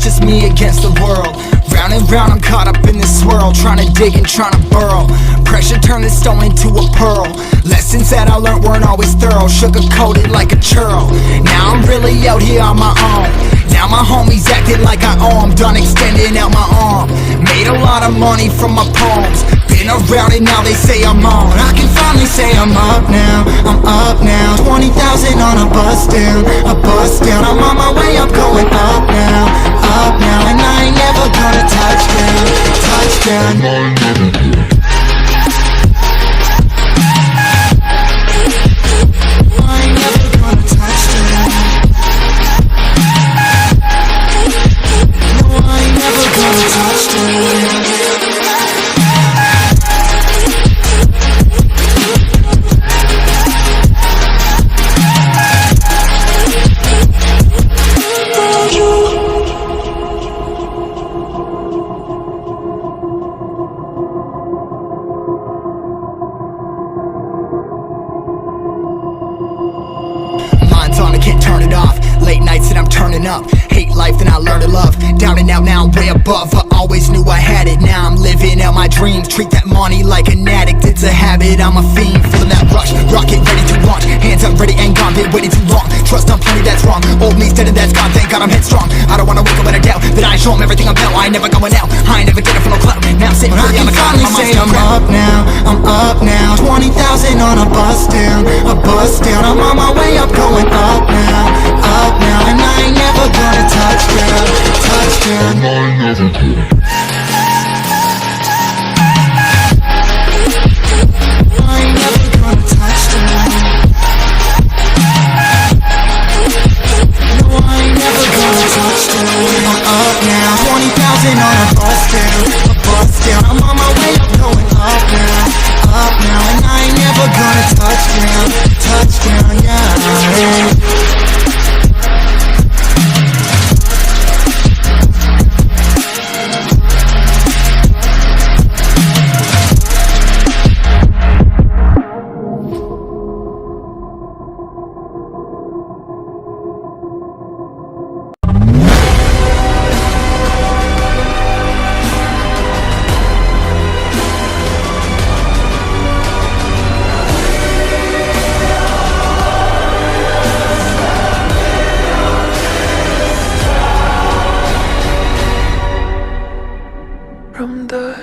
just me against the world. Round and round I'm caught up in this swirl, trying to dig and trying to burrow. Pressure turned this stone into a pearl. Lessons that I learned weren't always thorough, sugar-coated like a churl. Now I'm really out here on my own. Now my homies acting like I owe 'em. Done extending out my arm. Made a lot of money from my poems. Been around and now they say I'm on. I can finally say I'm up now. I'm up now. 20,000 on a bus down. A bus down. I'm on my way up, going up now. Up now. And I ain't never gonna touch down. Touchdown. Can't turn it off. Late nights and I'm turning up. Hate life then I learn to love. Down and out now I'm way above. I always knew I had it. Now I'm living out my dreams. Treat that money like an addict. It's a habit. I'm a fiend. Feeling that rush. Rocket ready to launch. Hands up ready and gone. Been waiting too long. Trust on plenty that's wrong. Old me's dead and that's gone. Thank God I'm headstrong. I don't wanna wake up with a doubt that I show 'em everything I'm about. I ain't never going out. I ain't never getting from no clout. Now I'm sitting pretty on the cloud. I'm say I'm up now. I'm up now. 20,000 on a bus down. A bus down. I'm on my way up, going up now. Up now, and I ain't never gonna touch down. Touchdown. I ain't never gonna. I ain't never gonna touch down. No, I ain't never gonna touch down. I'm up now, 20,000 on a bus down. A bus down, I'm on my way up, going up now. Up now, and I ain't never gonna touch down. Touchdown, yeah. From the